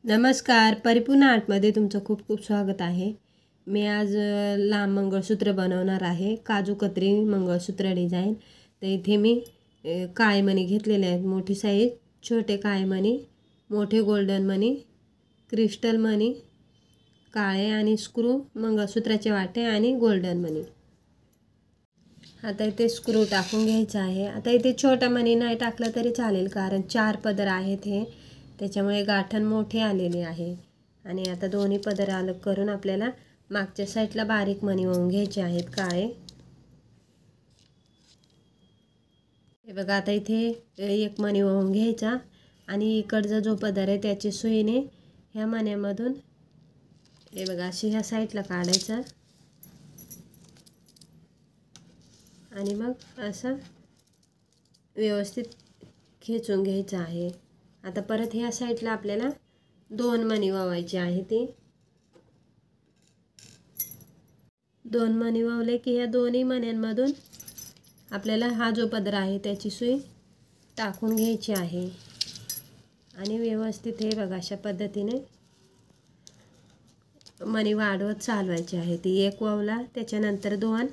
नमस्कार, परिपूर्ण आर्टमध्ये तुमचं खूप खूप स्वागत आहे. मी आज लांब मंगळसूत्र बनवणार आहे. काजू कतरी मंगळसूत्र डिझाईन. तर इथे मी काळे मणी घेतलेले आहेत. मोठी साईज, छोटे काळे मणी, मोठे गोल्डन मणी, क्रिस्टल मणी, काळे आणि स्क्रू, मंगळसूत्राचे वाटे आणि गोल्डन मणी. आता इथे स्क्रू टाकून घ्यायचा आहे. आता इथे छोटा मणी नाही टाकला तरी चालेल, कारण 4 पदर आहेत हे, त्याच्यामुळे गाठण मोठे आलेले आहे. आणि आता दोन्ही पदर अलग करून आपल्याला मागच्या साईडला बारीक मणी वळून घ्यायचे आहेत काळे. हे बघा, आता इथे एक मणी वळून घ्यायचा आणि इकडचा जो पदर आहे त्याची सुईने ह्या मण्यामधून हे बघा अशी ह्या साईडला काढायचा आणि मग असं व्यवस्थित खेचून घ्यायचं आहे. आता परत ह्या साईडला आपल्याला 2 मणी वळवायचे आहे. ते 2 मणी वळवले की ह्या दोन्ही मण्यांमधून आपल्याला हा जो पदर आहे त्याची सुई टाकून घ्यायची आहे आणि व्यवस्थित हे बघा अशा पद्धतीने मणी वाढवत चालवायची आहे. ती एक वळवला, त्याच्यानंतर 2,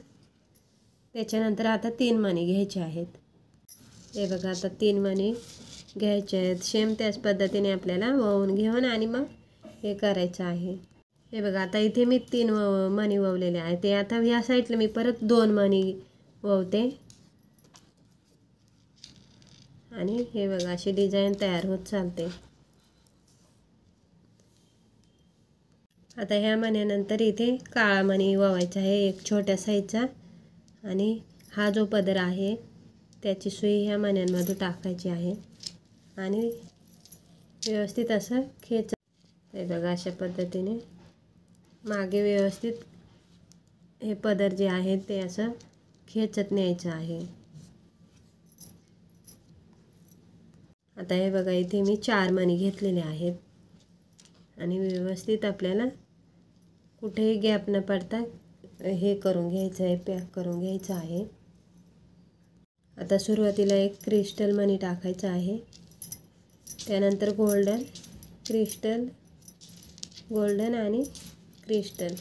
त्याच्यानंतर आता 3 मणी घ्यायचे आहेत. हे बघा, आता 3 मणी घ्यायचे आहेत. सेम त्याच पद्धतीने आपल्याला वळवून घेऊन आणि मग हे करायचं आहे. हे बघा, आता इथे मी 3 मणी वळवलेले आहे. ते आता ह्या साईडला मी परत 2 मणी वळवते आणि हे बघा अशी डिझाईन तयार होत चालते. आता ह्या मण्यानंतर इथे काळा मणी वळवायचा आहे एक छोट्या साईजचा आणि हा जो पदर आहे त्याची सुई ह्या मण्यांमध्ये टाकायची आहे आणि व्यवस्थित असं खेच. हे बघा अशा पद्धतीने मागे व्यवस्थित हे पदर जे आहे ते असं खेचत न्यायचं आहे. आता हे बघा, इथे मी 4 मणी घेतलेले आहेत आणि व्यवस्थित आपल्याला कुठेही गॅप न पडता हे करून घ्यायचं आहे, पॅक करून घ्यायचं आहे. आता सुरुवातीला एक क्रिस्टल मणी टाकायचा आहे, त्यानंतर गोल्डन, क्रिस्टल, गोल्डन आणि क्रिस्टल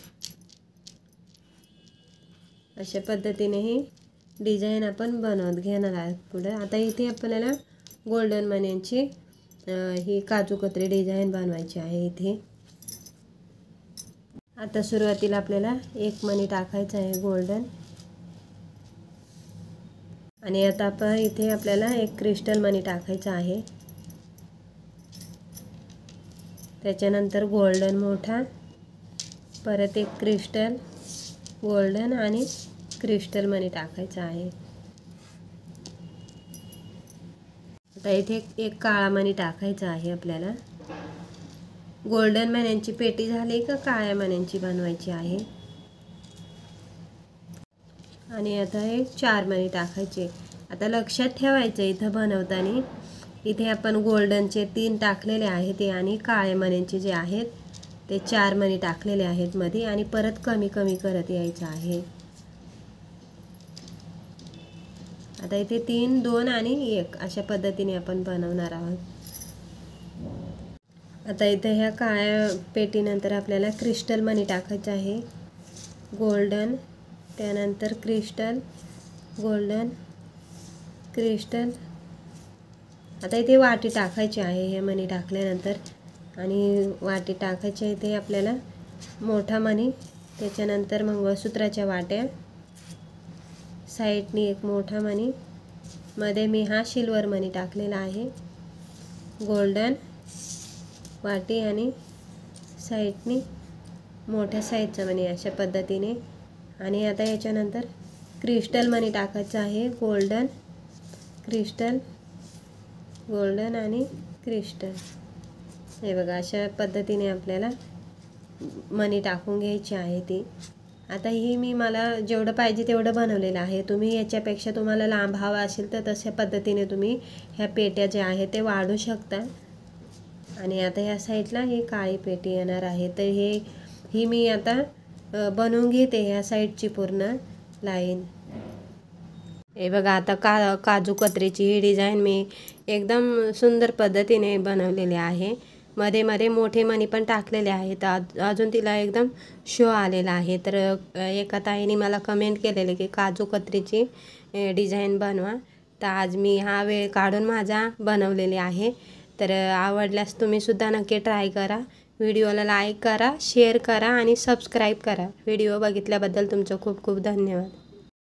अशा पद्धतीने ही डिझाईन आपण बनवत घेणार आहोत पुढे. आता इथे आपल्याला गोल्डन मण्यांची ही काजू कतरी डिझाईन बनवायची आहे. इथे आता सुरुवातीला आपल्याला एक मणी टाकायचा आहे गोल्डन आणि आता आपण इथे आपल्याला एक क्रिस्टल मणी टाकायचा आहे, त्याच्यानंतर गोल्डन मोठा, परत एक क्रिस्टल, गोल्डन आणि क्रिस्टल मणी टाकायचा आहे. आता इथे एक काळा मणी टाकायचा आहे आपल्याला. गोल्डन मण्यांची पेटी झाली का काळ्या मण्यांची बनवायची आहे. आणि आता हे 4 मणी टाकायचे. आता लक्षात ठेवायचं इथं बनवताना इथे आपण गोल्डनचे 3 टाकलेले आहेत ते आणि काळे मण्यांचे जे आहेत ते 4 मणी टाकलेले आहेत मध्ये आणि परत कमी कमी करत यायचं आहे. आता इथे 3, 2 आणि 1 अशा पद्धतीने आपण बनवणार आहोत. आता इथे ह्या काळ्या पेटीनंतर आपल्याला क्रिस्टल मणी टाकायचं आहे. गोल्डन, त्यानंतर क्रिस्टल, गोल्डन, क्रिस्टल. आता इथे वाटी टाकायची आहे हे मणी टाकल्यानंतर आणि वाटी टाकायची आहे. इथे आपल्याला मोठा मणी, त्याच्यानंतर मंगळसूत्राच्या वाट्या, साईडनी एक मोठा मणी, मध्ये मी हा सिल्वर मणी टाकलेला आहे, गोल्डन वाटी आणि साईडनी मोठ्या साईजचा मणी अशा पद्धतीने. आणि आता याच्यानंतर क्रिस्टल मणी टाकायचं आहे, गोल्डन, क्रिस्टल, गोल्डन आणि क्रिस्टल. हे बघा अशा पद्धतीने आपल्याला मणी टाकून घ्यायची आहे ती. आता ही मला जेवढं पाहिजे तेवढं बनवलेलं आहे. तुम्ही याच्यापेक्षा तुम्हाला लांब हवा असेल तर तशा पद्धतीने तुम्ही ह्या पेट्या ज्या आहेत ते वाढू शकता. आणि आता ह्या साईडला ही काळी पेटी येणार आहे. तर ही मी आता बनवून घेते ह्या साईडची पूर्ण लाईन. हे बघा, आता काजू कतरीची ही डिझाईन मी एकदम सुंदर पद्धतीने बनवलेली आहे मध्ये मध्ये मोठे मणी पण टाकलेले आहेत. अजून तिला एकदम शो आलेला आहे. तर एका ताईने मला कमेंट केलेले की काजू कत्रीची डिझाईन बनवा. तर आज मी हा वेळ काढून माझा बनवलेले आहे. तर आवडल्यास तुम्हीसुद्धा नक्की ट्राय करा. व्हिडिओला लाईक करा, शेअर करा आणि सबस्क्राईब करा. व्हिडिओ बघितल्याबद्दल तुमचं खूप खूप धन्यवाद.